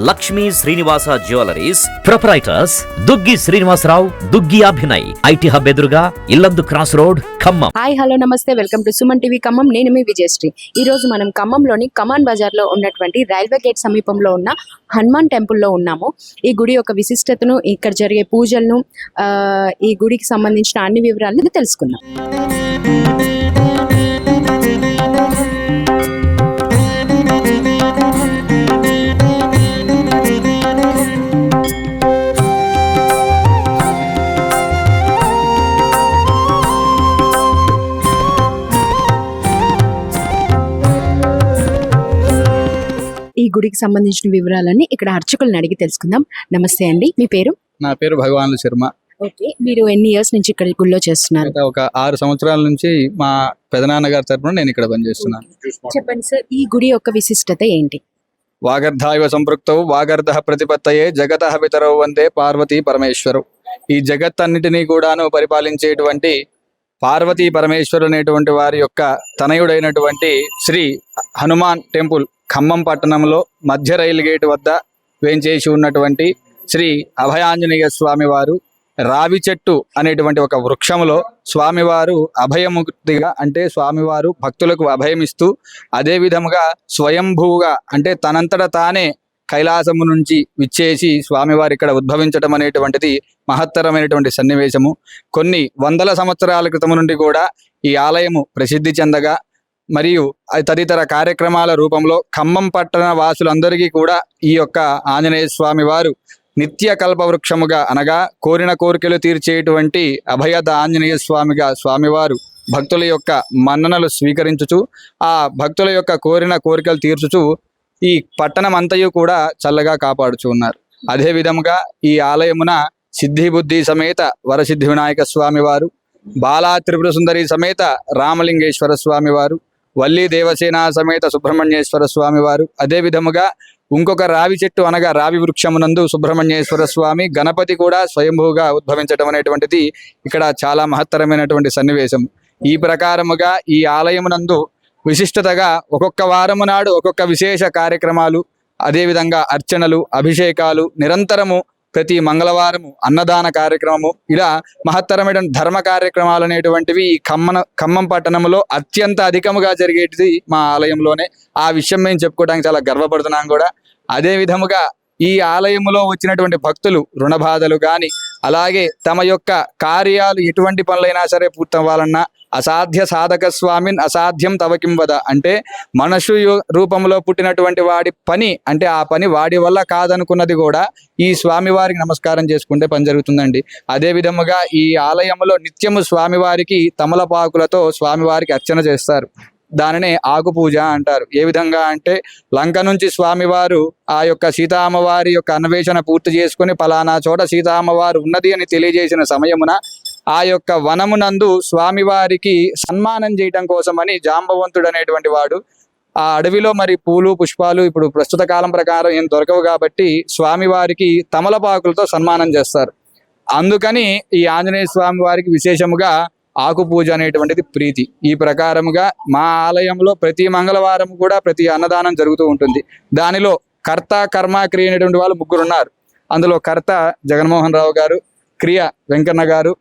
Lakshmi Srinivasa jewelleries proprietors Duggi Srinivasarao, Duggi Abhinay, IT hub ఎదురుగా Yellandu cross road, Khammam. Hi hello namaste, welcome to Suman TV Khammam. నేను మీ విజయశ్రీ. ఈ రోజు మనం ఖమ్మంలోని కమాన్ బజార్ లో ఉన్నటువంటి రైల్వే గేట్ సమీపంలో ఉన్న హనుమాన్ టెంపుల్ లో ఉన్నాము. ఈ గుడి యొక్క విశిష్టతను, ఇక్కడ జరిగే పూజలను, ఈ గుడికి సంబంధించిన అన్ని వివరాలను తెలుసుకుందాం. ఈ గుడికి సంబంధించిన వివరాలన్నీ ఇక్కడ అర్చకులను అడిగి తెలుసుకుందాం. నమస్తే అండి, మీ పేరు? నా పేరు భగవాన్ శర్మ. ఓకే, మీరు ఎన్ని ఇయర్స్ నుంచి ఇక్కడ గుడిలో చేస్తున్నారు? ఒక 6 సంవత్సరాల నుంచి మా పెదనాన్నగారి తరపున నేను ఇక్కడ పనిచేస్తున్నాను. చెప్పండి సార్, ఈ గుడి యొక్క విశిష్టత ఏంటి? వాగర్ధాయవ సంపృక్తౌ వాగర్ధ ప్రతిపత్తయే జగతః పితరౌ వందే పార్వతీ పరమేశ్వరు. ఈ జగత్తన్నిటినీ కూడాను పరిపాలించేటువంటి పార్వతీ పరమేశ్వరు అనేటువంటి వారి యొక్క తనయుడైనటువంటి శ్రీ హనుమాన్ టెంపుల్ ఖమ్మం పట్టణంలో మధ్య రైలు గేట్ వద్ద వేంచేసి ఉన్నటువంటి శ్రీ అభయాంజనేయ స్వామి వారు రావి చెట్టు అనేటువంటి ఒక వృక్షములో స్వామివారు అభయముక్తిగా, అంటే స్వామివారు భక్తులకు అభయమిస్తూ, అదే విధముగా స్వయంభూగా అంటే తనంతట తానే కైలాసము నుంచి విచ్చేసి స్వామివారు ఇక్కడ ఉద్భవించడం అనేటువంటిది మహత్తరమైనటువంటి సన్నివేశము. కొన్ని వందల సంవత్సరాల క్రితం నుండి కూడా ఈ ఆలయము ప్రసిద్ధి చెందగా, మరియు తదితర కార్యక్రమాల రూపంలో ఖమ్మం పట్టణ వాసులందరికీ కూడా ఈ యొక్క ఆంజనేయ స్వామి వారు నిత్య కల్పవృక్షముగా, అనగా కోరిన కోరికలు తీర్చేటువంటి అభయద ఆంజనేయ స్వామిగా స్వామివారు భక్తుల యొక్క మన్ననలు స్వీకరించుచు, ఆ భక్తుల యొక్క కోరిన కోరికలు తీర్చుచు ఈ పట్టణం అంతయు కూడా చల్లగా కాపాడుచు ఉన్నారు. అదే విధముగా ఈ ఆలయమున సిద్ధి బుద్ధి సమేత వరసిద్ధి వినాయక స్వామి వారు, బాలా త్రిపుర సుందరి సమేత రామలింగేశ్వర స్వామి వారు, వల్లి దేవసేన సమేత సుబ్రహ్మణ్యేశ్వర స్వామి వారు, అదే విధముగా ఇంకొక రావి చెట్టు అనగా రావి వృక్షమునందు సుబ్రహ్మణ్యేశ్వర స్వామి, గణపతి కూడా స్వయంభూగా ఉద్భవించడం అనేటువంటిది ఇక్కడ చాలా మహత్తరమైనటువంటి సన్నివేశం. ఈ ప్రకారముగా ఈ ఆలయమునందు విశిష్టతగా ఒక్కొక్క వారము నాడు ఒక్కొక్క విశేష కార్యక్రమాలు, అదేవిధంగా అర్చనలు, అభిషేకాలు నిరంతరము, ప్రతి మంగళవారము అన్నదాన కార్యక్రమము, ఇలా మహత్తరమైన ధర్మ కార్యక్రమాలు అనేటువంటివి ఈ ఖమ్మం పట్టణంలో అత్యంత అధికముగా జరిగేటిది మా ఆలయంలోనే. ఆ విషయం మేము చెప్పుకోవడానికి చాలా గర్వపడుతున్నాం కూడా. అదే విధముగా ఈ ఆలయములో వచ్చినటువంటి భక్తులు రుణ బాధలు కానీ, అలాగే తమ యొక్క కార్యాలు ఎటువంటి పనులైనా సరే పూర్తవ్వాలన్నా, అసాధ్య సాధక స్వామిన్ అసాధ్యం తవకిం వద, అంటే మనుషు రూపంలో పుట్టినటువంటి వాడి పని, అంటే ఆ పని వాడి వల్ల కాదనుకున్నది కూడా ఈ స్వామివారికి నమస్కారం చేసుకుంటే పని జరుగుతుందండి. అదే విధముగా ఈ ఆలయంలో నిత్యము స్వామివారికి తమలపాకులతో స్వామివారికి అర్చన చేస్తారు. దానినే ఆకు పూజ అంటారు. ఏ విధంగా అంటే లంక నుంచి స్వామివారు ఆ యొక్క సీతామ్మవారి యొక్క అన్వేషణ పూర్తి చేసుకుని పలానా చోట సీతామ్మవారు ఉన్నది అని తెలియజేసిన సమయమున ఆ యొక్క వనమునందు స్వామివారికి సన్మానం చేయటం కోసమని జాంబవంతుడు అనేటువంటి వాడు ఆ అడవిలో మరి పూలు పుష్పాలు ఇప్పుడు ప్రస్తుత కాలం ప్రకారం ఏం దొరకవు కాబట్టి స్వామివారికి తమలపాకులతో సన్మానం చేస్తారు. అందుకని ఈ ఆంజనేయ స్వామి వారికి విశేషముగా ఆకు పూజ అనేటువంటిది ప్రీతి. ఈ ప్రకారముగా మా ఆలయంలో ప్రతి మంగళవారం కూడా ప్రతి అన్నదానం జరుగుతూ ఉంటుంది. దానిలో కర్త కర్మ క్రియ అనేటువంటి వాళ్ళు 3 ఉన్నారు. అందులో కర్త జగన్మోహన్ రావు గారు, క్రియ వెంకన్న గారు,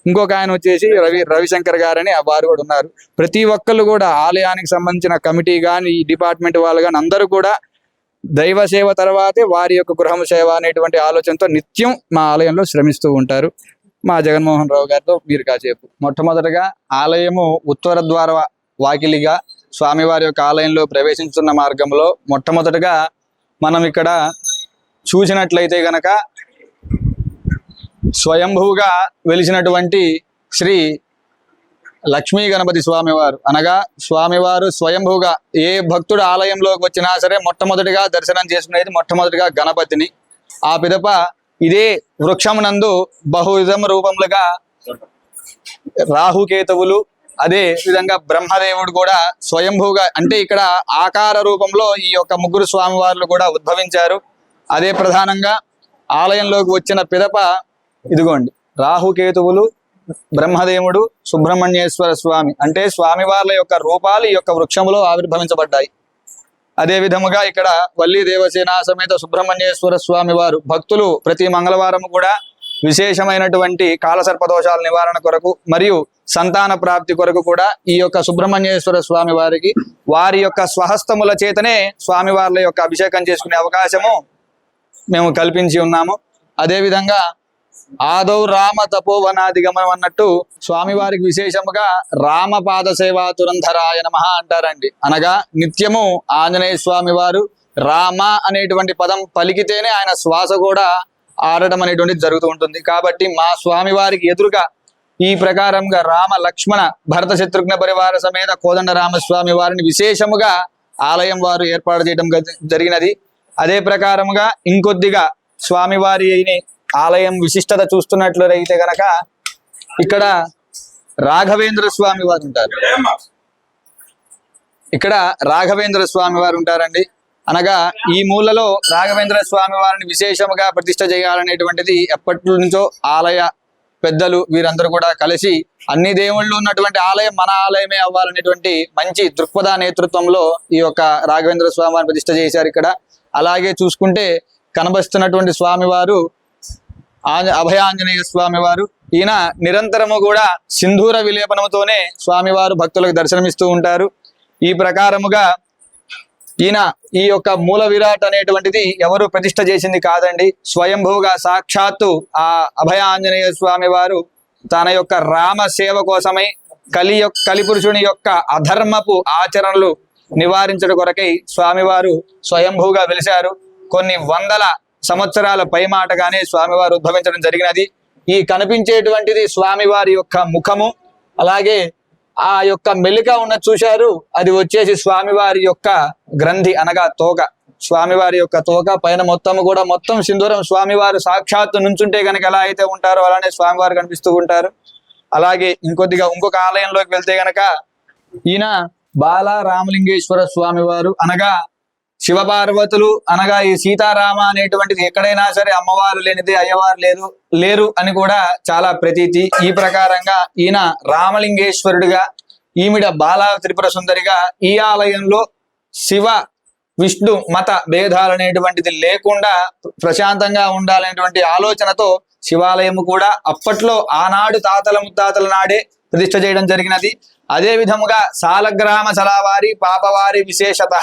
ఇంకొక ఆయన వచ్చేసి రవిశంకర్ గారు అని వారు కూడా ఉన్నారు. ప్రతి ఒక్కళ్ళు కూడా ఆలయానికి సంబంధించిన కమిటీ కానీ, ఈ డిపార్ట్మెంట్ వాళ్ళు కానీ అందరూ కూడా దైవ సేవ తర్వాతే వారి యొక్క గృహం సేవ అనేటువంటి ఆలోచనతో నిత్యం మా ఆలయంలో శ్రమిస్తూ ఉంటారు. మా జగన్మోహన్ రావు గారితో మీరు కాసేపు. మొట్టమొదటగా ఆలయము ఉత్తర ద్వార వాకిలిగా స్వామివారి యొక్క ఆలయంలో ప్రవేశించుతున్న మార్గంలో మొట్టమొదటగా మనం ఇక్కడ చూసినట్లయితే గనక స్వయంభూగా వెలిసినటువంటి శ్రీ లక్ష్మీ గణపతి స్వామివారు, అనగా స్వామివారు స్వయంభూగా ఏ భక్తుడు ఆలయంలోకి వచ్చినా సరే మొట్టమొదటిగా దర్శనం చేసుకునేది మొట్టమొదటిగా గణపతిని. ఆ పిదప ఇదే వృక్షమునందు బహువిధమ రూపములుగా రాహుకేతువులు, అదే విధంగా బ్రహ్మదేవుడు కూడా స్వయంభూగా, అంటే ఇక్కడ ఆకార రూపంలో ఈ యొక్క 3 స్వామివార్లు కూడా ఉద్భవించారు. అదే ప్రధానంగా ఆలయంలోకి వచ్చిన పిదప ఇదిగోండి రాహుకేతువులు, బ్రహ్మదేవుడు, సుబ్రహ్మణ్యేశ్వర స్వామి, అంటే స్వామివార్ల యొక్క రూపాలు ఈ యొక్క వృక్షములో ఆవిర్భవించబడ్డాయి. అదే విధముగా ఇక్కడ వల్లి దేవసేన సమేత సుబ్రహ్మణ్యేశ్వర స్వామి వారు భక్తులు ప్రతి మంగళవారం కూడా విశేషమైనటువంటి కాలసర్పదోషాల నివారణ కొరకు మరియు సంతాన ప్రాప్తి కొరకు కూడా ఈ యొక్క సుబ్రహ్మణ్యేశ్వర స్వామి వారికి వారి యొక్క స్వహస్తముల చేతనే స్వామివార్ల యొక్క అభిషేకం చేసుకునే అవకాశము మేము కల్పించి ఉన్నాము. అదేవిధంగా ఆదౌ రామ తపోవనాదిగమనం అన్నట్టు స్వామివారికి విశేషముగా రామపాద సేవా తురంధరాయ నమః అంటారండి. అనగా నిత్యము ఆంజనేయ స్వామి వారు రామ అనేటువంటి పదం పలికితేనే ఆయన శ్వాస కూడా ఆడటం అనేటువంటిది జరుగుతూ ఉంటుంది. కాబట్టి మా స్వామి వారికి ఎదురుగా ఈ ప్రకారంగా రామ లక్ష్మణ భరత శత్రుఘ్న పరివార సమేత కోదండ రామస్వామి వారిని విశేషముగా ఆలయం వారు ఏర్పాటు చేయడం జరిగినది. అదే ప్రకారముగా ఇంకొద్దిగా స్వామివారిని ఆలయం విశిష్టత చూస్తున్నట్లయితే గనక ఇక్కడ రాఘవేంద్ర స్వామి వారు ఉంటారు. ఇక్కడ రాఘవేంద్ర స్వామి వారు ఉంటారండి. అనగా ఈ మూలలో రాఘవేంద్ర స్వామి వారిని విశేషముగా ప్రతిష్ఠ చేయాలనేటువంటిది ఎప్పటి నుంచో ఆలయ పెద్దలు వీరందరూ కూడా కలిసి అన్ని దేవుళ్ళు ఉన్నటువంటి ఆలయం మన ఆలయమే అవ్వాలనేటువంటి మంచి దృక్పథ నేతృత్వంలో ఈ యొక్క రాఘవేంద్ర స్వామి వారిని ప్రతిష్ఠ చేశారు ఇక్కడ. అలాగే చూసుకుంటే కనబస్తున్నటువంటి స్వామివారు అభయాంజనేయ స్వామి వారు. ఈయన నిరంతరము కూడా సింధూర విలేపనముతోనే స్వామివారు భక్తులకు దర్శనమిస్తూ ఉంటారు. ఈ ప్రకారముగా ఈయన ఈ యొక్క మూల విరాట్ అనేటువంటిది ఎవరు ప్రతిష్ఠ చేసింది కాదండి. స్వయంభూగా సాక్షాత్తు ఆ అభయ ఆంజనేయ స్వామి వారు తన యొక్క రామ సేవ కోసమై కలిపురుషుని యొక్క అధర్మపు ఆచరణలు నివారించడం కొరకై స్వామివారు స్వయంభూగా వెలిశారు. కొన్ని వందల సంవత్సరాల పైమాటగానే స్వామివారు ఉద్భవించడం జరిగినది. ఈ కనిపించేటువంటిది స్వామివారి యొక్క ముఖము. అలాగే ఆ యొక్క మెలిక ఉన్న చూశారు, అది వచ్చేసి స్వామివారి యొక్క గ్రంథి అనగా తోక. స్వామివారి యొక్క తోక పైన మొత్తం సింధూరం. స్వామివారు సాక్షాత్తు నుంచుంటే కనుక ఎలా అయితే ఉంటారో అలానే స్వామివారు కనిపిస్తూ ఉంటారు. అలాగే ఇంకొక ఆలయంలోకి వెళ్తే గనక ఈయన బాల రామలింగేశ్వర స్వామివారు అనగా శివపార్వతులు అనగా ఈ సీతారామ అనేటువంటిది ఎక్కడైనా సరే అమ్మవారు లేనిది అయ్యవారు లేరు అని కూడా చాలా ప్రతీతి. ఈ ప్రకారంగా ఈయన రామలింగేశ్వరుడిగా, ఈమిడ బాలా త్రిపుర సుందరిగా ఈ ఆలయంలో శివ విష్ణు మత భేదాలు అనేటువంటిది లేకుండా ప్రశాంతంగా ఉండాలనేటువంటి ఆలోచనతో శివాలయము కూడా అప్పట్లో ఆనాడు తాతల ముత్తాతల నాడే ప్రతిష్ఠ చేయడం జరిగినది. అదే విధముగా సాలగ్రామ సలావారి పాపవారి విశేషత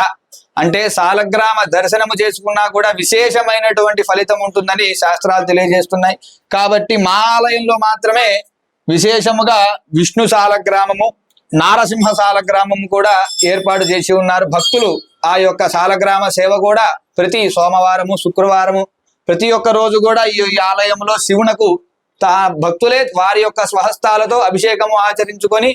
అంటే సాలగ్రామ దర్శనము చేసుకున్నా కూడా విశేషమైనటువంటి ఫలితం ఉంటుందని శాస్త్రాలు తెలియజేస్తున్నాయి. కాబట్టి మా ఆలయంలో మాత్రమే విశేషముగా విష్ణు సాలగ్రామము, నారసింహ సాలగ్రామము కూడా ఏర్పాటు చేసి ఉన్నారు. భక్తులు ఆ యొక్క సాలగ్రామ సేవ కూడా ప్రతి సోమవారము శుక్రవారము ప్రతి ఒక్క రోజు కూడా ఈ ఆలయంలో శివునకు భక్తులే వారి యొక్క స్వహస్తాలతో అభిషేకము ఆచరించుకొని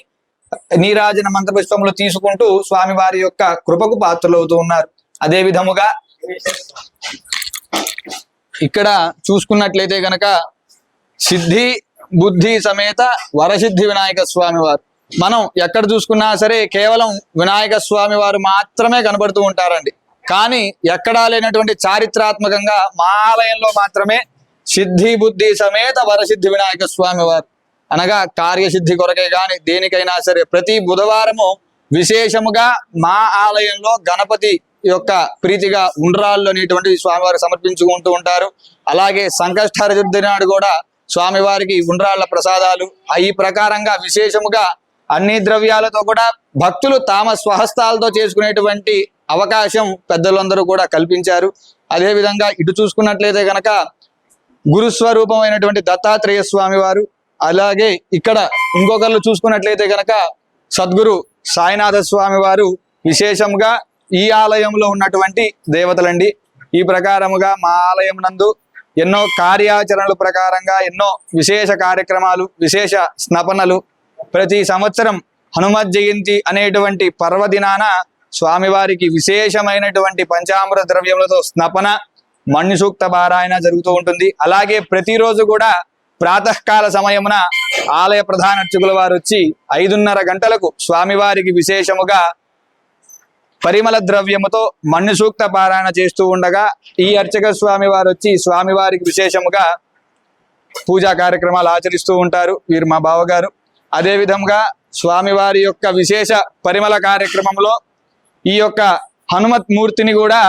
నీరాజన మంత్రపుష్పములు తీసుకుంటూ స్వామి వారి యొక్క కృపకు పాత్రలవుతూ ఉన్నారు. అదే విధముగా ఇక్కడ చూసుకున్నట్లయితే గనక సిద్ధి బుద్ధి సమేత వరసిద్ధి వినాయక స్వామి వారు. మనం ఎక్కడ చూసుకున్నా సరే కేవలం వినాయక స్వామి వారు మాత్రమే కనబడుతూ ఉంటారండి. కానీ ఎక్కడా లేనటువంటి చారిత్రాత్మకంగా మా ఆలయంలో మాత్రమే సిద్ధి బుద్ధి సమేత వరసిద్ధి వినాయక స్వామి వారు అనగా కార్యసిద్ధి కొరకే కానీ దేనికైనా సరే ప్రతి బుధవారము విశేషముగా మా ఆలయంలో గణపతి యొక్క ప్రీతిగా ఉండ్రాళ్ళు అనేటువంటి స్వామివారు సమర్పించుకుంటూ ఉంటారు. అలాగే సంకష్టహర చతుర్థి నాడు కూడా స్వామివారికి ఉండ్రాళ్ళ ప్రసాదాలు. ఈ ప్రకారంగా విశేషముగా అన్ని ద్రవ్యాలతో కూడా భక్తులు తమ స్వహస్తాలతో చేసుకునేటువంటి అవకాశం పెద్దలందరూ కూడా కల్పించారు. అదేవిధంగా ఇటు చూసుకున్నట్లయితే కనుక గురుస్వరూపమైనటువంటి దత్తాత్రేయ స్వామి వారు, అలాగే ఇక్కడ ఇంకొకళ్ళు చూసుకున్నట్లయితే కనుక సద్గురు సాయినాథ స్వామి వారు విశేషంగా ఈ ఆలయంలో ఉన్నటువంటి దేవతలండి. ఈ ప్రకారముగా మా ఆలయం నందు ఎన్నో కార్యాచరణల ప్రకారంగా ఎన్నో విశేష కార్యక్రమాలు, విశేష స్నపనలు ప్రతి సంవత్సరం హనుమత్ జయంతి అనేటువంటి పర్వదినాన స్వామివారికి విశేషమైనటువంటి పంచామృత ద్రవ్యములతో స్నపన, మణి సూక్త పారాయణ జరుగుతూ ఉంటుంది. అలాగే ప్రతిరోజు కూడా ప్రాతకాల సమయమున ఆలయ ప్రధాన అర్చకుల వారు వచ్చి 5:30 గంటలకు స్వామివారికి విశేషముగా పరిమళ ద్రవ్యముతో మణి సూక్త పారాయణ చేస్తూ ఉండగా ఈ అర్చక స్వామి వారు వచ్చి స్వామివారికి విశేషముగా పూజా కార్యక్రమాలు ఆచరిస్తూ ఉంటారు. వీరు మా బావగారు. అదే విధంగా స్వామివారి యొక్క విశేష పరిమళ కార్యక్రమంలో ఈ యొక్క హనుమత్ మూర్తిని కూడా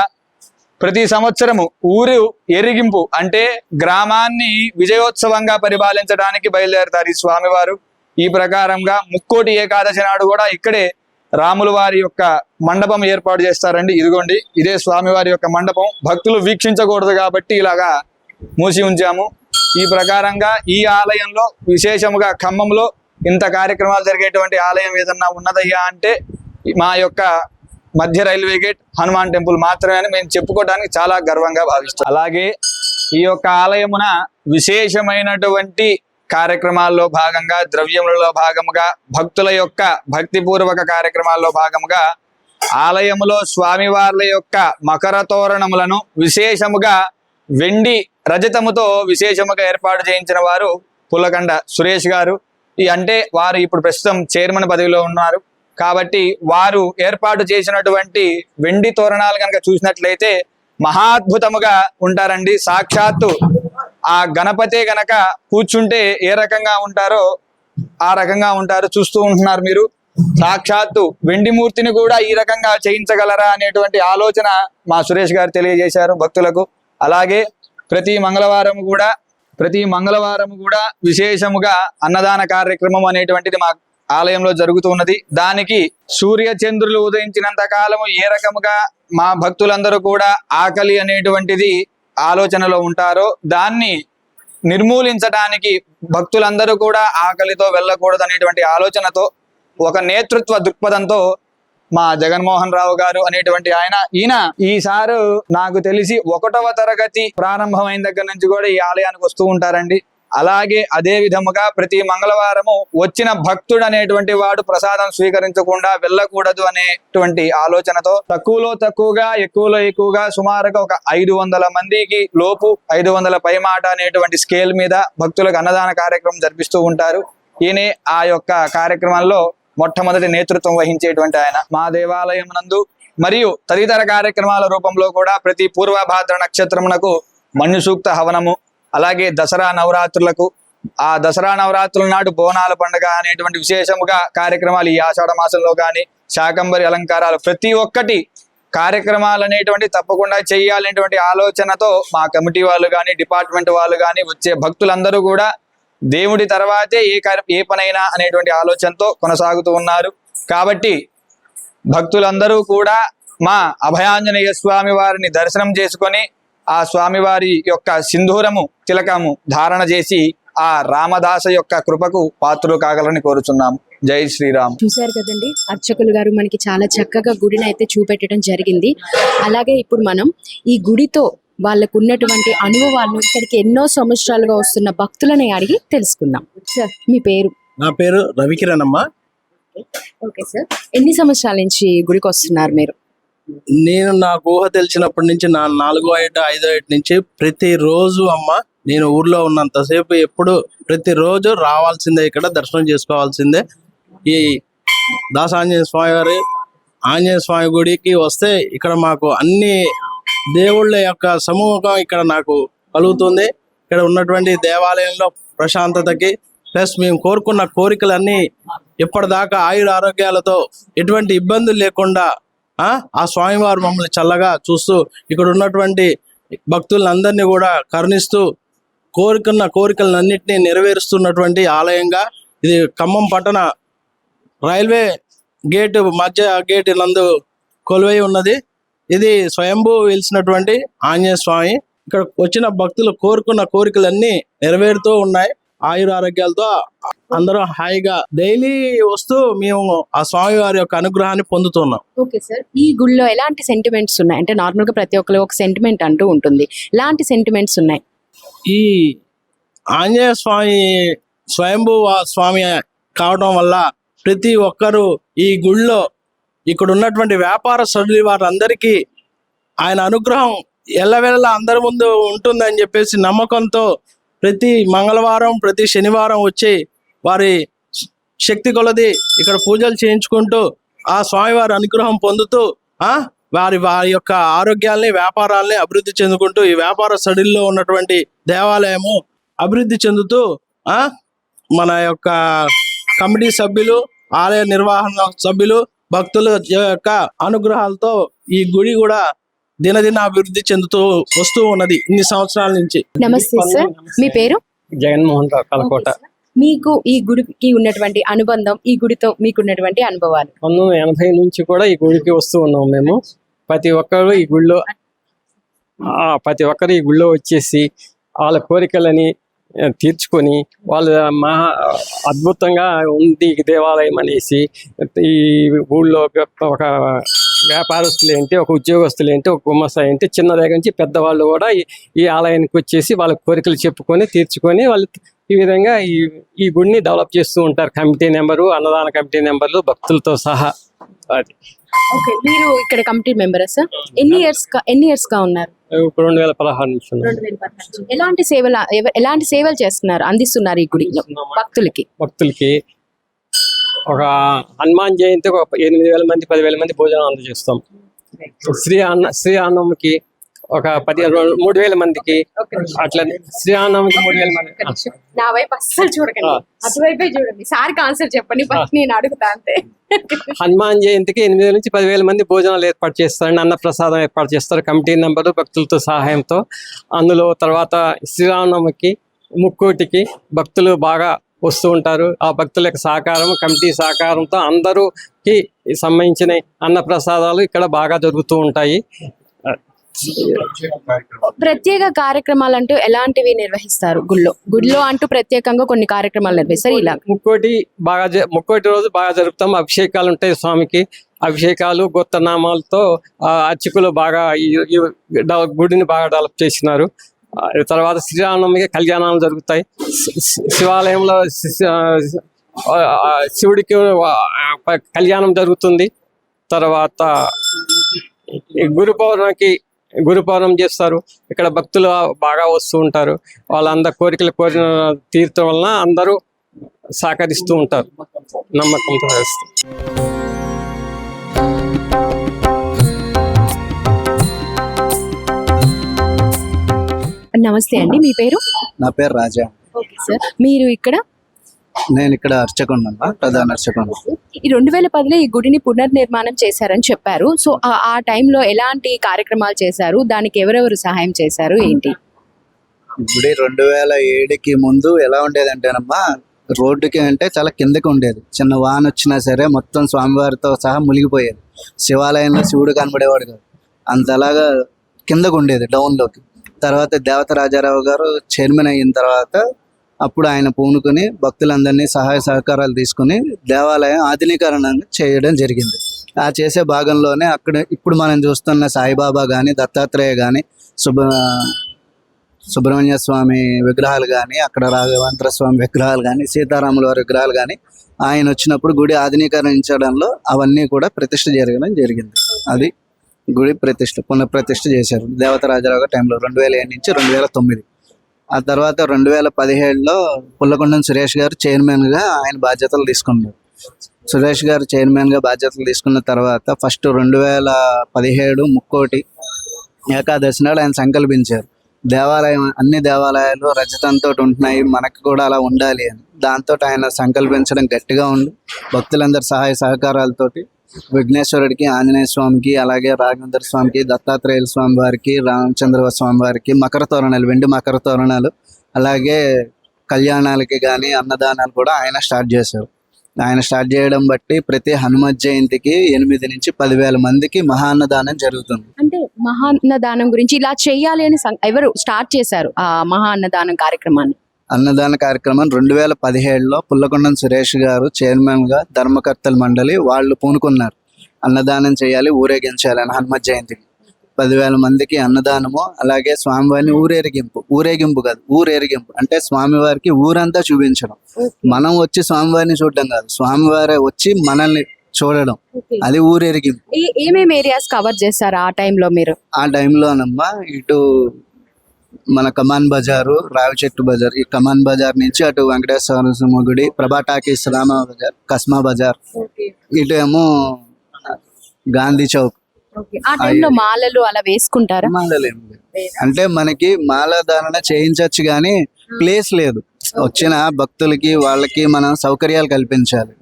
ప్రతి సంవత్సరము ఊరు ఎరిగింపు అంటే గ్రామాన్ని విజయోత్సవంగా పరిపాలించడానికి బయలుదేరతారు ఈ స్వామివారు. ఈ ప్రకారంగా ముక్కోటి ఏకాదశి నాడు కూడా ఇక్కడే రాముల వారి యొక్క మండపం ఏర్పాటు చేస్తారండి. ఇదిగోండి, ఇదే స్వామివారి యొక్క మండపం. భక్తులు వీక్షించకూడదు కాబట్టి ఇలాగా మూసి ఉంచాము. ఈ ప్రకారంగా ఈ ఆలయంలో విశేషముగా ఖమ్మంలో ఇంత కార్యక్రమాలు జరిగేటువంటి ఆలయం ఏదన్నా ఉన్నదయ్యా అంటే మా యొక్క మధ్య రైల్వే గేట్ హనుమాన్ టెంపుల్ మాత్రమే అని మేము చెప్పుకోవడానికి చాలా గర్వంగా భావిస్తాం. అలాగే ఈ యొక్క ఆలయమున విశేషమైనటువంటి కార్యక్రమాల్లో భాగంగా, ద్రవ్యములలో భాగముగా, భక్తుల యొక్క భక్తిపూర్వక కార్యక్రమాల్లో భాగముగా ఆలయములో స్వామివార్ల యొక్క మకర తోరణములను విశేషముగా వెండి రజతముతో విశేషముగా ఏర్పాటు చేయించిన వారు పుల్లకండ సురేష్ గారు. అంటే వారు ఇప్పుడు ప్రస్తుతం చైర్మన్ పదవిలో ఉన్నారు కాబట్టి వారు ఏర్పాటు చేసినటువంటి వెండి తోరణాలు కనుక చూసినట్లయితే మహాద్భుతముగా ఉంటారండి. సాక్షాత్తు ఆ గణపతే గనక కూర్చుంటే ఏ రకంగా ఉంటారో ఆ రకంగా ఉంటారు. చూస్తూ ఉంటున్నారు మీరు. సాక్షాత్తు వెండి మూర్తిని కూడా ఈ రకంగా చేయించగలరా అనేటువంటి ఆలోచన మా సురేష్ గారు తెలియజేశారు భక్తులకు. అలాగే ప్రతి మంగళవారం కూడా విశేషముగా అన్నదాన కార్యక్రమం అనేటువంటిది మా ఆలయంలో జరుగుతున్నది. దానికి సూర్య చంద్రులు ఉదయించినంత కాలము ఏ రకముగా మా భక్తులందరూ కూడా ఆకలి అనేటువంటిది ఆలోచనలో ఉంటారో దాన్ని నిర్మూలించడానికి భక్తులందరూ కూడా ఆకలితో వెళ్ళకూడదు అనేటువంటి ఆలోచనతో ఒక నేతృత్వ దృక్పథంతో మా జగన్మోహన్ రావు గారు అనేటువంటి ఈయన ఈసారి నాకు తెలిసి 1వ తరగతి ప్రారంభమైన దగ్గర నుంచి కూడా ఈ ఆలయానికి వస్తూ ఉంటారండి. అలాగే అదే విధముగా ప్రతి మంగళవారము వచ్చిన భక్తుడు అనేటువంటి వాడు ప్రసాదం స్వీకరించకుండా వెళ్ళకూడదు అనేటువంటి ఆలోచనతో తక్కువలో తక్కువగా ఎక్కువలో ఎక్కువగా సుమారుగా ఒక 500 మందికి లోపు 500 పైమాట అనేటువంటి స్కేల్ మీద భక్తులకు అన్నదాన కార్యక్రమం జరిపిస్తూ ఉంటారు. ఈయనే ఆ యొక్క కార్యక్రమంలో మొట్టమొదటి నేతృత్వం వహించేటువంటి ఆయన. మా దేవాలయం నందు మరియు తదితర కార్యక్రమాల రూపంలో కూడా ప్రతి పూర్వభాద్ర నక్షత్రమునకు మన్యు సూక్త హవనము, అలాగే దసరా నవరాత్రులకు ఆ దసరా నవరాత్రుల నాడు బోనాల పండుగ అనేటువంటి విశేషముగా కార్యక్రమాలు ఈ ఆషాఢ మాసంలో కానీ శాకంబరి అలంకారాలు ప్రతి ఒక్కటి కార్యక్రమాలు అనేటువంటి తప్పకుండా చేయాలనేటువంటి ఆలోచనతో మా కమిటీ వాళ్ళు కానీ డిపార్ట్మెంట్ వాళ్ళు కానీ వచ్చే భక్తులందరూ కూడా దేవుడి తర్వాతే ఏ పనైనా అనేటువంటి ఆలోచనతో కొనసాగుతూ ఉన్నారు. కాబట్టి భక్తులందరూ కూడా మా అభయాంజనేయ స్వామి వారిని దర్శనం చేసుకొని ఆ స్వామివారి యొక్క సింధూరము తిలకము ధారణ చేసి ఆ రామదాస యొక్క కృపకు పాత్రలు కాగలని కోరుచున్నాము. జై శ్రీరామ్. చూశారు కదండి, అర్చకులు గారు మనకి చాలా చక్కగా గుడిని అయితే చూపెట్టడం జరిగింది. అలాగే ఇప్పుడు మనం ఈ గుడితో వాళ్ళకు ఉన్నటువంటి అనుభవాలను ఇక్కడికి ఎన్నో సంవత్సరాలుగా వస్తున్న భక్తులని అడిగి తెలుసుకుందాం. సార్, మీ పేరు? నా పేరు రవికిరణ్ అమ్మ. ఓకే సార్, ఎన్ని సంవత్సరాల నుంచి గుడికి వస్తున్నారు మీరు? నేను నాకు ఊహ తెలిసినప్పటి నుంచి నా 4వ ఏట 5వ ఏట నుంచి ప్రతిరోజు అమ్మ నేను ఊర్లో ఉన్నంతసేపు ఎప్పుడు ప్రతిరోజు రావాల్సిందే, ఇక్కడ దర్శనం చేసుకోవాల్సిందే. ఈ దాసాంజనేయ స్వామి గారి ఆంజనేయ స్వామి గుడికి వస్తే ఇక్కడ మాకు అన్ని దేవుళ్ళ యొక్క సమూహం ఇక్కడ నాకు కలుగుతుంది. ఇక్కడ ఉన్నటువంటి దేవాలయంలో ప్రశాంతతకి ప్లస్ మేము కోరుకున్న కోరికలన్నీ ఇప్పటిదాకా ఆయుర ఆరోగ్యాలతో ఎటువంటి ఇబ్బందులు లేకుండా ఆ స్వామివారు మమ్మల్ని చల్లగా చూస్తూ ఇక్కడ ఉన్నటువంటి భక్తులందరినీ కూడా కరుణిస్తూ కోరుకున్న కోరికలన్నింటినీ నెరవేరుస్తున్నటువంటి ఆలయంగా ఇది ఖమ్మం పట్టణ రైల్వే గేట్ మధ్య గేట్ నందు కొలువై ఉన్నది. ఇది స్వయంభూ వెలిసినటువంటి ఆంజనేయ స్వామి. ఇక్కడ వచ్చిన భక్తులు కోరుకున్న కోరికలన్నీ నెరవేరుతూ ఉన్నాయి. ఆయుర ఆరోగ్యాలతో అందరూ హాయిగా డైలీ వస్తూ మేము ఆ స్వామి వారి యొక్క అనుగ్రహాన్ని పొందుతున్నాం. ఓకే సార్, ఈ గుడిలో ఎలాంటి సెంటిమెంట్స్ ఉన్నాయి? అంటే నార్మల్ గా ప్రతి ఒక్కరు ఒక సెంటిమెంట్ అంటూ ఉంటుంది, ఎలాంటి సెంటిమెంట్స్ ఉన్నాయి? ఈ ఆంజనేయ స్వామి స్వయంభూ స్వామి కావడం వల్ల ప్రతి ఒక్కరూ ఈ గుడిలో ఇక్కడ ఉన్నటువంటి వ్యాపార సరులు వారందరికీ ఆయన అనుగ్రహం ఎల్లవేళలా అందరి ముందు ఉంటుందని చెప్పేసి నమ్మకంతో ప్రతి మంగళవారం ప్రతి శనివారం వచ్చి వారి శక్తి కొలది ఇక్కడ పూజలు చేయించుకుంటూ ఆ స్వామివారి అనుగ్రహం పొందుతూ వారి యొక్క ఆరోగ్యాల్ని వ్యాపారాల్ని అభివృద్ధి చెందుకుంటూ ఈ వ్యాపార సడిల్లో ఉన్నటువంటి దేవాలయము అభివృద్ధి చెందుతూ మన యొక్క కమిటీ సభ్యులు ఆలయ నిర్వహణ సభ్యులు భక్తుల యొక్క అనుగ్రహాలతో ఈ గుడి కూడా దినదిన అభివృద్ధి చెందుతూ వస్తూ ఉన్నది ఇన్ని సంవత్సరాల నుంచి. నమస్తే సార్, మీ పేరు? జగన్మోహన్ రావు కలకోట. మీకు ఈ గుడికి ఉన్నటువంటి అనుబంధం, ఈ గుడితో మీకున్నటువంటి అనుభవాలు? 1980 నుంచి కూడా ఈ గుడికి వస్తూ ఉన్నాం మేము. ప్రతి ఒక్కరు ఈ గుళ్ళో వచ్చేసి వాళ్ళ కోరికలని తీర్చుకొని వాళ్ళు మహా అద్భుతంగా ఉంది ఈ దేవాలయం అనేసి, ఈ ఊళ్ళో ఒక వ్యాపారస్తులు ఏంటి, ఒక ఉద్యోగస్తులు ఏంటి, ఒక గుమ్మస్తా ఏంటి, చిన్న దగ్గర నుంచి పెద్దవాళ్ళు కూడా ఈ ఆలయానికి వచ్చేసి వాళ్ళ కోరికలు చెప్పుకొని తీర్చుకొని వాళ్ళు ఈ విధంగా ఈ గుడిని డెవలప్ చేస్తూ ఉంటారు. కమిటీ నెంబరు, అన్నదాన కమిటీ నెంబర్లు, భక్తులతో సహా. అది ఓకే, మీరు ఇక్కడ కమిటీ మెంబర్ సార్? ఎన్ని ఇయర్స్ గా ఉన్నారు? ఇప్పుడు 2016 నుంచి ఉన్నాం. ఎలాంటి సేవలు చేస్తున్నారు, అందిస్తున్నారు ఈ గుడిలో భక్తులకి? ఒక హనుమాన్ జయంతి ఒక 8,000 మంది 10,000 మంది భోజనం అందజేస్తాం. శ్రీ అన్నంకి ఒక 3,000 మందికి, అట్లా శ్రీ అన్నంకి 3,000 మంది. నా వైపు అస్సలు చూడకండి, అటువైపే చూడండి. సార్కి ఆన్సర్ చెప్పండి, నేను అడుగుతా అంతే. హనుమాన్ జయంతికి 8,000 నుంచి 10,000 మంది భోజనాలు ఏర్పాటు చేస్తారండి. అన్నప్రసాదం ఏర్పాటు చేస్తారు కమిటీ నెంబరు, భక్తులతో సహాయంతో. అందులో తర్వాత శ్రీరామనవమికి, ముక్కోటికి భక్తులు బాగా వస్తూ ఉంటారు. ఆ భక్తుల యొక్క సహకారం, కమిటీ సహకారంతో అందరూకి సంబంధించిన అన్నప్రసాదాలు ఇక్కడ బాగా జరుగుతూ ఉంటాయి. ప్రత్యేక కార్యక్రమాలు అంటూ ఎలాంటివి నిర్వహిస్తారు గుడిలో అంటూ ప్రత్యేకంగా కొన్ని కార్యక్రమాలు నిర్వహిస్తారు? ఇలా ముక్కోటి రోజు బాగా జరుపుతాం. అభిషేకాలు ఉంటాయి స్వామికి. అభిషేకాలు, గోత్రనామాలతో అర్చకులు బాగా ఈ గుడిని బాగా డెవలప్ చేసినారు. తర్వాత శ్రీరామనవమికి కళ్యాణాలు జరుగుతాయి. శివాలయంలో శివుడికి కళ్యాణం జరుగుతుంది. తర్వాత గురు పౌర్ణమి చేస్తారు. ఇక్కడ భక్తులు బాగా వస్తూ ఉంటారు. వాళ్ళందరూ కోరికలు కోరిన తీర్చడం వలన అందరూ సహకరిస్తూ ఉంటారు, నమ్మకంతో చేస్తారు. నమస్తే అండి, మీ పేరు? నా పేరు రాజా. ఓకే సార్, మీరు ఇక్కడ? నేను ఇక్కడ అర్చకున్నా, ప్రధాన అర్చకున్నా. ఈ 2010లో ఈ గుడిని పునర్నిర్మాణం చేశారని చెప్పారు. సో ఆ టైంలో ఎలాంటి కార్యక్రమాలు చేశారు, దానికి ఎవరెవరు సహాయం చేశారు, ఏంటి? గుడి 2007కి ముందు ఎలా ఉండేదంటేనమ్మా, రోడ్డుకి అంటే చాలా కిందకి ఉండేది. చిన్న వాన వచ్చినా సరే మొత్తం స్వామివారితో సహా మునిగిపోయేది. శివాలయంలో శివుడు కనబడేవాడు కాదు, అంతలాగా కిందకు ఉండేది డౌన్లోకి. తర్వాత దేవత రాజారావు గారు చైర్మన్ అయిన తర్వాత అప్పుడు ఆయన పూనుకొని భక్తులందరినీ సహాయ సహకారాలు తీసుకుని దేవాలయం ఆధునీకరణ చేయడం జరిగింది. ఆ చేసే భాగంలోనే అక్కడ ఇప్పుడు మనం చూస్తున్న సాయిబాబా కానీ, దత్తాత్రేయ కానీ, సుబ్రహ్మణ్య స్వామి విగ్రహాలు కానీ, అక్కడ రాఘవేంద్ర స్వామి విగ్రహాలు కానీ, సీతారాముల వారి విగ్రహాలు కానీ ఆయన వచ్చినప్పుడు గుడి ఆధునీకరించడంలో అవన్నీ కూడా ప్రతిష్ఠ జరగడం జరిగింది. అది గుడి పునఃప్రతిష్ఠ చేశారు దేవత రాజారావు టైంలో 2007 నుంచి 2009. ఆ తర్వాత 2017లో పుల్లకొండం సురేష్ గారు చైర్మన్గా ఆయన బాధ్యతలు తీసుకున్నారు. సురేష్ గారు చైర్మన్గా బాధ్యతలు తీసుకున్న తర్వాత ఫస్ట్ 2017 ముక్కోటి ఏకాదశి నాడు ఆయన సంకల్పించారు, దేవాలయం అన్ని దేవాలయాలు రజతంతో ఉంటున్నాయి, మనకు కూడా అలా ఉండాలి అని. దాంతో ఆయన సంకల్పించడం గట్టిగా ఉండి భక్తులందరి సహాయ సహకారాలతోటి విఘ్నేశ్వరుడికి, ఆంజనేయ స్వామికి, అలాగే రాఘవేంద్ర స్వామికి, దత్తాత్రేయుల స్వామి వారికి, రామచంద్ర స్వామి వారికి మకర తోరణాలు, వెండి మకర తోరణాలు, అలాగే కళ్యాణాలకి కానీ అన్నదానాలు కూడా ఆయన స్టార్ట్ చేశారు. ఆయన స్టార్ట్ చేయడం బట్టి ప్రతి హనుమత్ జయంతికి 8 నుంచి 10,000 మందికి మహాన్నదానం జరుగుతుంది. అంటే మహాన్నదానం గురించి ఇలా చెయ్యాలి అని ఎవరు స్టార్ట్ చేశారు ఆ మహాన్నదానం కార్యక్రమాన్ని? అన్నదాన కార్యక్రమం 2017లో పుల్లకొండం సురేష్ గారు చైర్మన్గా ధర్మకర్తల మండలి వాళ్ళు పూనుకున్నారు. అన్నదానం చేయాలి, ఊరేగించాలని హనుమత్ జయంతికి 10,000 మందికి అన్నదానము, అలాగే స్వామివారిని ఊరేగింపు కాదు, ఊరేగింపు అంటే స్వామివారికి ఊరంతా చూపించడం. మనం వచ్చి స్వామివారిని చూడడం కాదు, స్వామివారే వచ్చి మనల్ని చూడడం, అది ఊరేగింపు. ఏమేమి ఏరియాస్ కవర్ చేశారు ఆ టైంలో మీరు? ఆ టైంలోనమ్మా ఇటు మన కమాన్ బజారు, రావి చెట్టు బజార్, ఈ కమాన్ బజార్ నుంచి అటు వెంకటేశ్వర స్వామి గుడి, ప్రభా టాకీస్, రామ బజార్, కస్మా బజార్, ఇటు ఏమో గాంధీ చౌక్. ఆ టైంలో మాలలు అలా వేసుకుంటారా? మాలలు ఏం లేదు, అంటే మనకి మాల ధారణ చేయించవచ్చు కానీ ప్లేస్ లేదు. వచ్చిన భక్తులకి వాళ్ళకి మనం సౌకర్యాలు కల్పించాలి.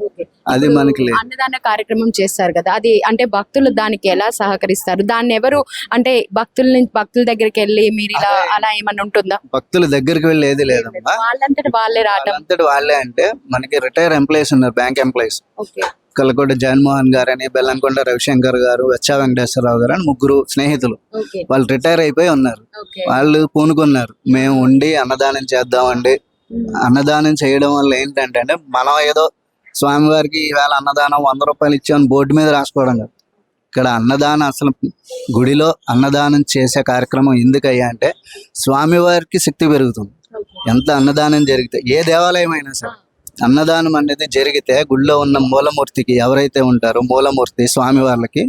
అది మనకి లేదు. అన్నదాన కార్యక్రమం చేస్తారు కదా, అది అంటే భక్తులు దానికి ఎలా సహకరిస్తారు? దాన్ని ఎవరు అంటే భక్తుల దగ్గరికి వెళ్ళి మీరు ఇలా అలా ఏమన్నా ఉంటుందా? భక్తుల దగ్గరికి వెళ్ళి ఏది లేదమ్మా, వాళ్ళంతటి వాళ్ళే రావటం. అంతటి వాళ్ళే. అంటే మనకి రిటైర్ ఎంప్లాయీస్ ఉన్నారు, bank employees. Okay. Kalakota Jaganmohan గారు అని, బెల్లంకొండ రవిశంకర్ గారు, వెచ్చా వెంకటేశ్వరరావు గారు అని 3 స్నేహితులు. ఓకే. వాళ్ళు రిటైర్ అయిపోయి ఉన్నారు. ఓకే. వాళ్ళు పూనుకున్నారు, మేము ఉండి అన్నదానం చేద్దామండి. అన్నదానం చేయడం వల్ల ఏంటంటే మనం ఏదో స్వామివారికి ఈవేళ అన్నదానం 100 రూపాయలు ఇచ్చామని బోర్డు మీద రాసుకోవడం కాదు. ఇక్కడ అన్నదానం అసలు గుడిలో అన్నదానం చేసే కార్యక్రమం ఎందుకయ్యా అంటే స్వామివారికి శక్తి పెరుగుతుంది. ఎంత అన్నదానం జరిగితే, ఏ దేవాలయం అయినా సరే అన్నదానం అనేది జరిగితే గుడిలో ఉన్న మూలమూర్తికి ఎవరైతే ఉంటారో మూలమూర్తి స్వామి వాళ్ళకి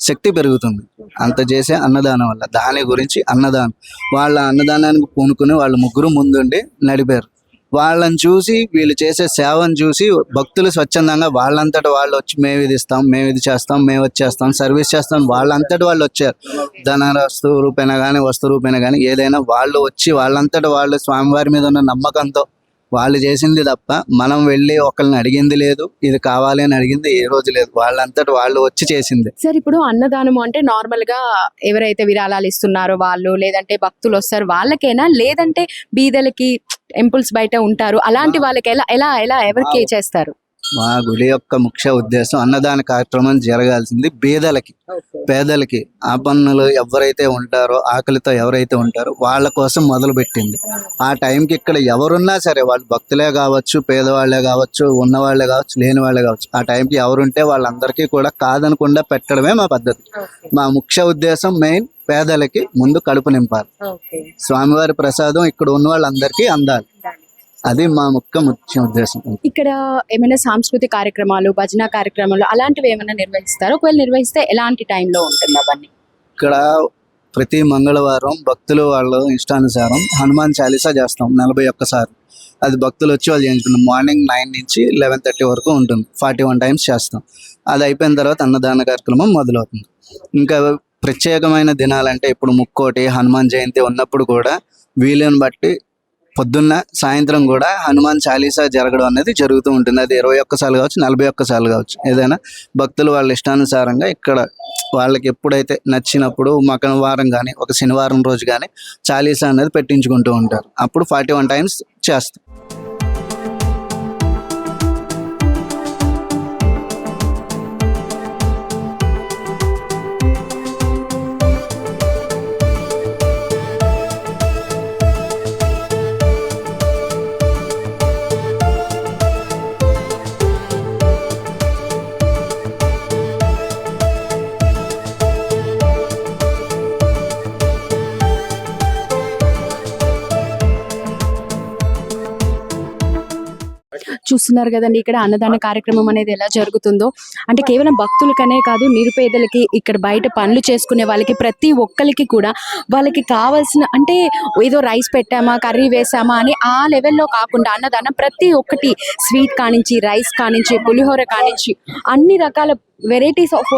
శక్తి పెరుగుతుంది. అంత చేసే అన్నదానం వల్ల. దాని గురించి అన్నదానం, వాళ్ళ అన్నదానానికి పూనుకుని వాళ్ళు 3 ముందుండి నడిపారు. వాళ్ళని చూసి, వీళ్ళు చేసే సేవను చూసి భక్తులు స్వచ్ఛందంగా వాళ్ళంతటి వాళ్ళు వచ్చి మేము ఇది ఇస్తాం, మేము ఇది చేస్తాం, మేము వచ్చేస్తాం, సర్వీస్ చేస్తాం, వాళ్ళంతటి వాళ్ళు వచ్చారు. ధనవస్తు రూపేణ కానీ వస్తు రూపేణ కానీ ఏదైనా వాళ్ళు వచ్చి వాళ్ళంతటి వాళ్ళు స్వామివారి మీద ఉన్న నమ్మకంతో వాళ్ళు చేసింది తప్ప మనం వెళ్ళి ఒకళ్ళని అడిగింది లేదు, ఇది కావాలి అని అడిగింది ఏ రోజు లేదు. వాళ్ళంతటి వాళ్ళు వచ్చి చేసింది. సార్, ఇప్పుడు అన్నదానం అంటే నార్మల్ గా ఎవరైతే విరాళాలు ఇస్తున్నారో వాళ్ళు, లేదంటే భక్తులు వస్తారు వాళ్ళకేనా, లేదంటే బీదలకి టెంపుల్స్ బయట ఉంటారు అలాంటి వాళ్ళకి ఎలా ఎలా ఎలా ఎవరికి చేస్తారు? మా గుడి యొక్క ముఖ్య ఉద్దేశం అన్నదాన కార్యక్రమం జరగాల్సింది బీదలకి, పేదలకి, ఆపన్నులు ఎవరైతే ఉంటారో, ఆకలితో ఎవరైతే ఉంటారో వాళ్ళ కోసం మొదలు పెట్టింది. ఆ టైంకి ఇక్కడ ఎవరున్నా సరే, వాళ్ళు భక్తులే కావచ్చు, పేదవాళ్లే కావచ్చు, ఉన్నవాళ్లే కావచ్చు, లేని వాళ్ళే కావచ్చు, ఆ టైంకి ఎవరుంటే వాళ్ళందరికీ కూడా కాదనకుండా పెట్టడమే మా పద్ధతి. మా ముఖ్య ఉద్దేశం మెయిన్ పేదలకి ముందు కడుపు నింపాలి, స్వామివారి ప్రసాదం ఇక్కడ ఉన్న వాళ్ళందరికీ అందాలి. అది మా ముఖ్య ఉద్దేశం. ఇక్కడ ఏమైనా సాంస్కృతిక కార్యక్రమాలు, భజన కార్యక్రమాలు అలాంటివి ఏమైనా నిర్వహిస్తారు? ఒకవేళ నిర్వహిస్తే ఎలాంటి టైంలో ఉంటుంది అవన్నీ? ఇక్కడ ప్రతి మంగళవారం భక్తులు వాళ్ళ ఇష్టానుసారం హనుమాన్ చాలీసా చేస్తాం 41 సార్లు. అది భక్తులు వచ్చి వాళ్ళు చేయించుకుంటాం. మార్నింగ్ 9 నుంచి 11:30 వరకు ఉంటుంది. 41 టైమ్స్ చేస్తాం. అది అయిపోయిన తర్వాత అన్నదాన కార్యక్రమం మొదలవుతుంది. ఇంకా ప్రత్యేకమైన దినాలంటే ఇప్పుడు ముక్కోటి, హనుమాన్ జయంతి ఉన్నప్పుడు కూడా వీలుని బట్టి పొద్దున్న సాయంత్రం కూడా హనుమాన్ చాలీసా జరగడం అనేది జరుగుతూ ఉంటుంది. అది 21 సార్లు కావచ్చు, 41 సార్లు కావచ్చు, ఏదైనా భక్తులు వాళ్ళ ఇష్టానుసారంగా ఇక్కడ వాళ్ళకి ఎప్పుడైతే నచ్చినప్పుడు వారం కానీ ఒక శనివారం రోజు కానీ చాలీసా అనేది పెట్టించుకుంటూ ఉంటారు. అప్పుడు 41 టైమ్స్ చేస్తాం. చూస్తున్నారు కదండి ఇక్కడ అన్నదాన కార్యక్రమం అనేది ఎలా జరుగుతుందో. అంటే కేవలం భక్తులకనే కాదు, నిరుపేదలకి, ఇక్కడ బయట పనులు చేసుకునే వాళ్ళకి, ప్రతి ఒక్కరికి కూడా వాళ్ళకి కావాల్సిన, అంటే ఏదో రైస్ పెట్టామా, కర్రీ వేసామా అని ఆ లెవెల్లో కాకుండా అన్నదానం ప్రతి ఒక్కటి, స్వీట్ కానించి, రైస్ కానించి, పులిహోర కానించి, అన్ని రకాల వెరైటీస్ ఆఫ్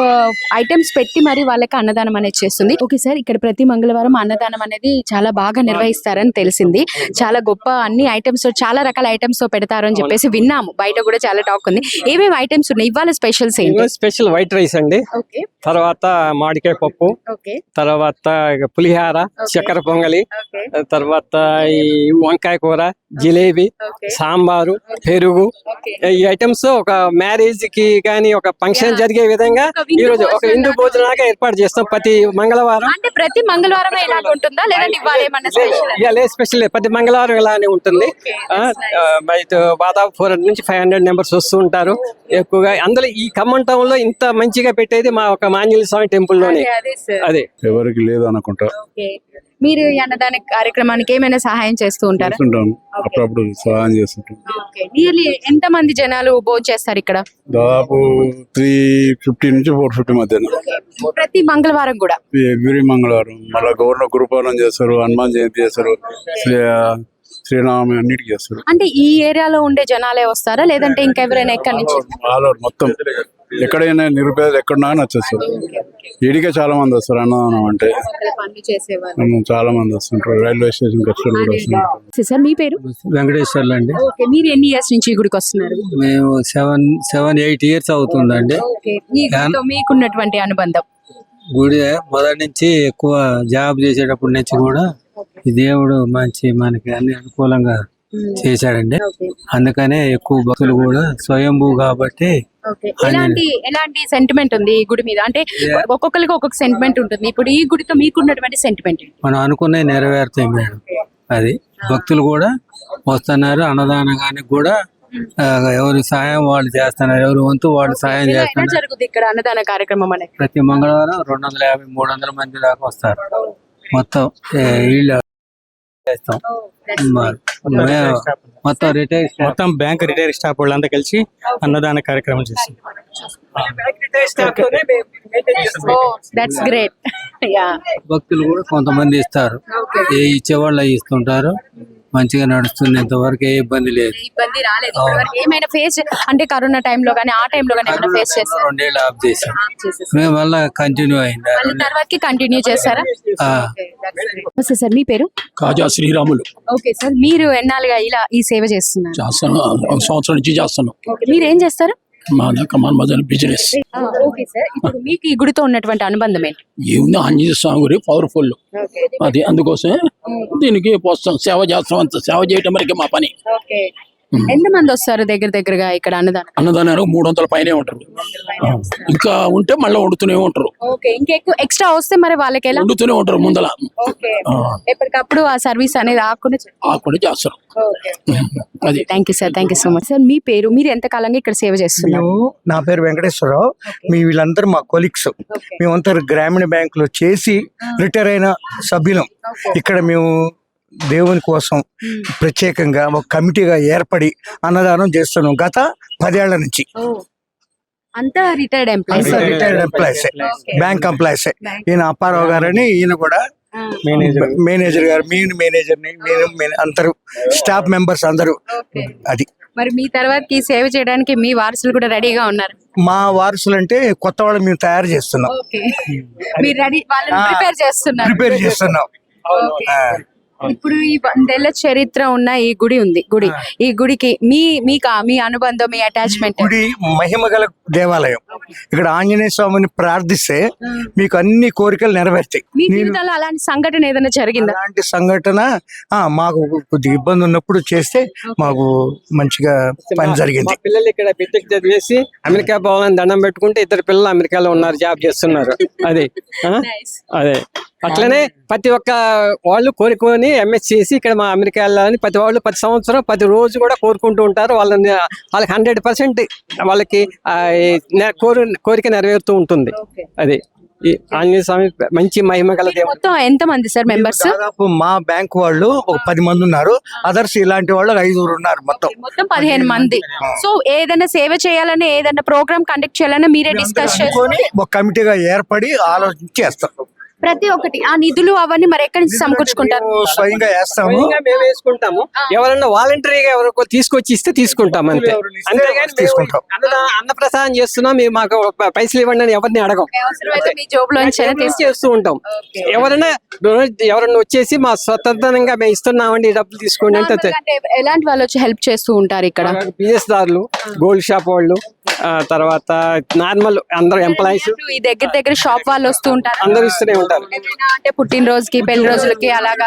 ఐటమ్స్ పెట్టి మరి వాళ్ళకి అన్నదానం అనేది చేస్తుంది. ఓకే సార్, ఇక్కడ ప్రతి మంగళవారం అన్నదానం అనేది చాలా బాగా నిర్వహిస్తారని తెలిసింది. చాలా గొప్ప అన్ని ఐటమ్స్, చాలా రకాల ఐటమ్స్ తో పెడతారు అని చెప్పేసి విన్నాము. బయట కూడా చాలా టాక్ ఉంది. ఏమేమి ఐటమ్స్ ఉన్నాయి ఇవాళ? స్పెషల్స్ ఏంటి? స్పెషల్ వైట్ రైస్ అండి, ఓకే, తర్వాత మామిడికాయ పప్పు, ఓకే, తర్వాత పులిహార, చక్కెర పొంగలి, ఓకే, తర్వాత ఈ వంకాయ కూర, జిలేబీ, సాంబారు, పెరుగు, ఈ ఐటమ్స్ ఒక మ్యారేజ్ కి కానీ ఒక ఫంక్షన్ జరిగే విధంగా ఈ రోజు ఒక హిందూ భోజనాలుగా ఏర్పాటు చేస్తాం ప్రతి మంగళవారం. అంటే ప్రతి మంగళవారం ఇలాగ ఉంటుందా, లేదంటే ఇవాళ ఏమన్నా స్పెషల్? ఇవాళ స్పెషల్ ప్రతి మంగళవారం ఇలానే ఉంటుంది. దాదాపు 400 నుంచి 500 మెంబర్స్ వస్తూ ఉంటారు ఎక్కువగా. అందులో ఈ ఖమ్మం టౌన్ లో ఇంత మంచిగా పెట్టేది మా ఒక ఆంజనేయ స్వామి టెంపుల్ లోనే. అదే ఎవరికి లేదు అనుకుంటా. మీరు ఈ అన్నదాన కార్యక్రమానికి ఏమైనా సహాయం చేస్తూ ఉంటారా? అప్పుడప్పుడు సహాయం చేస్తుంటాం. నియర్లీ ఎంత మంది జనాలు భోజనం చేస్తారు ఇక్కడ? దాదాపు 350 నుంచి 450 మధ్యన ప్రతి మంగళవారం కూడా? ఎవ్రీ మంగళవారం. మళ్ళీ గవర్నర్ గురుపౌర్ణం చేస్తారు, హనుమాన్ జయంతి చేస్తారు, శ్రీరామ అన్నిటికీ చేస్తారు. అంటే ఈ ఏరియాలో ఉండే జనాలే వస్తారా లేదంటే ఇంకెవరైనా ఎక్కడి నుంచి? ఆల్ ఓవర్ మొత్తం ఎక్కడైనా నిరుపేదలు ఎక్కడున్నా వచ్చేస్తారు. ఈడికే చాలా మంది వస్తారు అన్నదానం అంటే. పనులు చేసేవాళ్ళు చాలా మంది వస్తుంటారు. రైల్వే స్టేషన్ కష్టాలు కూడా వస్తుంటారు. సార్ మీ పేరు? వెంకటేశ్వర్లు అండి. ఓకే, మీరు ఎన్ని ఇయర్స్ నుంచి ఈ గుడికి వస్తున్నారు? మేము 7-8 years అవుతుందండి. ఓకే, ఈ గుడితో మీకున్నటువంటి అనుబంధం? గుడి మొదటి నుంచి ఎక్కువ జాబ్ చేసేటప్పటి నుంచి కూడా ఈ దేవుడు మంచి మనకి అన్ని అనుకూలంగా చేశాడండి. అందుకనే ఎక్కువ భక్తులు కూడా స్వయంభూ కాబట్టి. ఎలాంటి సెంటిమెంట్ ఉంది ఈ గుడి మీద? అంటే ఒక్కొక్కరికి ఒక్కొక్క సెంటిమెంట్ ఉంటుంది. ఇప్పుడు ఈ గుడితో మీకున్నటువంటి సెంటిమెంట్? మనం అనుకున్నవి నెరవేరుతాయి మేడం. అది భక్తులు కూడా వస్తున్నారు. అన్నదానానికి కూడా ఎవరి సాయం వాళ్ళు చేస్తున్నారు. ఎవరి వంతు వాళ్ళు సాయం చేస్తున్నారు. జరుగుతుంది ఇక్కడ అన్నదాన కార్యక్రమం అనేది? ప్రతి మంగళవారం 250-300 మంది దాకా వస్తారు. మొత్తం వీళ్ళు చేస్తాం. మొత్తం బ్యాంక్ రిటైర్ స్టాఫ్ వాళ్ళంతా కలిసి అన్నదాన కార్యక్రమం చేస్తాం. That's great. భక్తులు కూడా కొంతమంది ఇస్తారు. ఏ ఇచ్చేవాళ్ళు ఇస్తుంటారు. మంచిగా నడుస్తుంది. ఇంతవరకు ఏ ఇబ్బంది లేదు. ఇబ్బంది రాలేదు ఇప్పటివరకు? ఏమైనా ఫేస్ అంటే కరోనా టైంలో కానీ ఆ టైంలో కానీ ఏమైనా ఫేస్ చేస్తారా? 2 ఏళ్ళు ఆఫ్ చేసాం. మేము మళ్ళీ కంటిన్యూ అయింది. తర్వాత కంటిన్యూ చేస్తారా? సార్ మీ పేరు? కాజా శ్రీరాములు. ఓకే సార్, మీరు ఎన్నాళ్ళుగా ఇలా ఈ సేవ చేస్తున్నారు? చేస్తాను, 1 సంవత్సరం నుంచి చేస్తాను. మీరు ఏం చేస్తారు? మా కమాన్ మదన్ బిజినెస్. ఓకే సార్, ఇప్పుడు మీకు ఈ గుడితో ఉన్నటువంటి అనుబంధం ఏంటి? ఏముంది, ఆంజనేయ స్వామి గురి పవర్ఫుల్. అది అందుకోసం దీనికి పోస్తాం, సేవ చేస్తాం. అంత సేవ చేయటం వరకే మా పని. ఎంత మంది వస్తారు దగ్గరగా ఇక్కడ అన్నదానం? అన్నదానాలు 300 పైనే ఉంటారు. ఇంకా ఉంటే మళ్ళీ వండుతూనే ఉంటారు. ఇంకెక్కువ ఎక్స్ట్రా వస్తే మరి వాళ్ళకి ఎలా? వండుతూనే ఉంటారు ముందల. ఎప్పటికప్పుడు ఆ సర్వీస్ అనేది ఆకుండా చేస్తారు. అది. Thank you sir, thank you so much. Sir మీ పేరు? మీరు ఎంత కాలంగా ఇక్కడ సేవ చేస్తున్నారు? నా పేరు వెంకటేశ్వరరావు. మీ వీళ్ళందరూ మా కొలీగ్స్. మేమంతా గ్రామీణ బ్యాంక్ లో చేసి రిటైర్ అయిన సభ్యులం. ఇక్కడ మేము దేవుని కోసం ప్రత్యేకంగా ఒక కమిటీగా ఏర్పడి అన్నదానం చేస్తున్నాం గత 10 ఏళ్ల నుంచి. అంతా retired employees? Retired employees, bank employees. ఈయన అప్పారావు గారని, ఈయన కూడా మేనేజర్ గారు, మేనేజర్ని, అందరూ స్టాఫ్ మెంబర్స్ అందరూ. అది మరి మీ తర్వాత సేవ చేయడానికి మీ వారసులు కూడా రెడీగా ఉన్నారు? మా వారసులు అంటే కొత్త వాళ్ళు మేము తయారు చేస్తున్నాం. మీరు రెడీ, వాళ్ళని ప్రిపేర్ చేస్తున్నాం. ఇప్పుడు ఈ 100 ఏళ్ల చరిత్ర ఉన్న ఈ గుడి ఉంది. ఈ గుడికి మీ అనుబంధం, మీ అటాచ్మెంట్? గుడి మహిమ గల దేవాలయం. ఇక్కడ ఆంజనేయ స్వామిని ప్రార్థిస్తే మీకు అన్ని కోరికలు నెరవేర్తాయి. మీ జీవితంలో అలాంటి సంఘటన ఏదైనా జరిగిందా? అలాంటి సంఘటన మాకు కొద్దిగా ఇబ్బంది ఉన్నప్పుడు చేస్తే మాకు మంచిగా పని జరిగింది. పిల్లలు ఇక్కడ బిటెక్ చదివేసి అమెరికా పోవాలని దండం పెట్టుకుంటే 2 పిల్లలు అమెరికాలో ఉన్నారు, జాబ్ చేస్తున్నారు. అదే అట్లనే ప్రతి ఒక్క వాళ్ళు కోరుకొని ఎంఎస్ చేసి ఇక్కడ మా అమెరికా వెళ్ళాలని ప్రతి వాళ్ళు ప్రతి సంవత్సరం ప్రతి రోజు కూడా కోరుకుంటూ ఉంటారు. వాళ్ళకి 100% వాళ్ళకి కోరిక నెరవేరుతూ ఉంటుంది. అది ఈ ఆంజనేయ స్వామి మంచి మహిమ గల దేవుడు. మొత్తం ఎంత మంది సార్ మెంబర్స్? దాదాపు మా బ్యాంక్ వాళ్ళు ఒక 10 మంది ఉన్నారు. అదర్స్ ఇలాంటి వాళ్ళు 5 ఉన్నారు. మొత్తం 15 మంది. సో ఏదైనా సేవ చేయాలని, ఏదైనా ప్రోగ్రామ్ కండక్ట్ చేయాలని మీరే డిస్కస్ చేసుకొని ఒక కమిటీగా ఏర్పడి ఆలోచించి చేస్తాం. ప్రతి ఒక్కటి ఆ నిధులు అవన్నీ మరి ఎక్కడి నుంచి సమకూర్చుకుంటారు? స్వయంగా వేస్తాము, మేము వేసుకుంటాము. ఎవరన్నా వాలంటరీగా ఎవరికో తీసుకొచ్చి ఇస్తే తీసుకుంటాం అంతే. అంతేగాని తీసుకుంటాం. అన్నప్రసాదం చేస్తున్నాం, మేము మాకు పైసలు ఇవ్వండి అని ఎవరిని అడగం. మీ జోబ్ లోంచి చేస్తూ ఉంటాం. ఎవరైనా వచ్చేసి మా స్వతంత్రంగా మేము ఇస్తున్నామండి, డబ్బులు తీసుకోండి అంటే. ఎలాంటి వాళ్ళు వచ్చి హెల్ప్ చేస్తూ ఉంటారు ఇక్కడ? బిజినెస్ దారులు, గోల్డ్ షాప్ వాళ్ళు, తర్వాత నార్మల్ అందరు ఎంప్లాయీస్, ఈ దగ్గర షాప్ వాళ్ళు వస్తూ ఉంటారు. అందరూ ఇస్తూనే ఉంటారు. అంటే పుట్టినరోజుకి, పెళ్లి రోజులకి అలాగా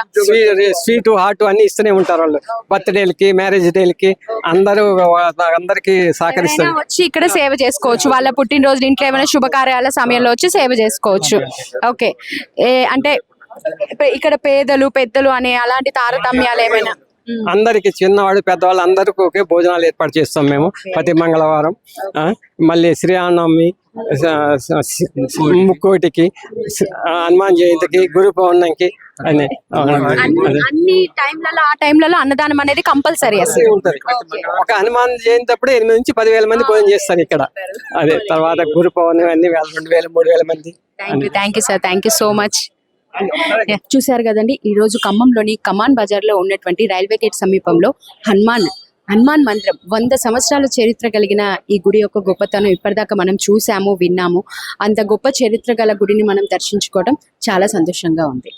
స్వీట్ హాట్ అన్ని ఇస్తూనే ఉంటారు. వాళ్ళు బర్త్డేలకి, మ్యారేజ్ డేలకి అందరికి సహకరిస్తారు. వచ్చి ఇక్కడ సేవ చేసుకోవచ్చు. వాళ్ళ పుట్టినరోజు, ఇంట్లో ఏమైనా శుభకార్యాల సమయంలో వచ్చి సేవ చేసుకోవచ్చు. ఓకే, అంటే ఇక్కడ పేదలు పెద్దలు అనే అలాంటి తారతమ్యాలు ఏమైనా? అందరికి చిన్నవాడు పెద్దవాళ్ళు అందరికి ఒకే భోజనాలు ఏర్పాటు చేస్తాం మేము ప్రతి మంగళవారం. మళ్ళీ శ్రీరామనవమి, ముక్కోటికి, హనుమాన్ జయంతికి, గురు పౌర్ణమికి అని అన్ని టైంలలో ఆ టైంలలో అన్నదానం అనేది కంపల్సరీ ఉంటది. ఒక హనుమాన్ జయంతి అప్పుడు 8 నుంచి 10,000 మంది భోజనం చేస్తారు ఇక్కడ. అదే తర్వాత గురు పౌర్ణమి అన్ని 1,000, 2,000, 3,000 మంది. Thank you sir, thank you so much. చూశారు కదండి, ఈ రోజు ఖమ్మంలోని కమాన్ బజార్ లో ఉన్నటువంటి రైల్వే గేట్ సమీపంలో హనుమాన్ మందిరం 100 సంవత్సరాల చరిత్ర కలిగిన ఈ గుడి యొక్క గొప్పతనం ఇప్పటిదాకా మనం చూసాము, విన్నాము. అంత గొప్ప చరిత్ర గల గుడిని మనం దర్శించుకోవడం చాలా సంతోషంగా ఉంది.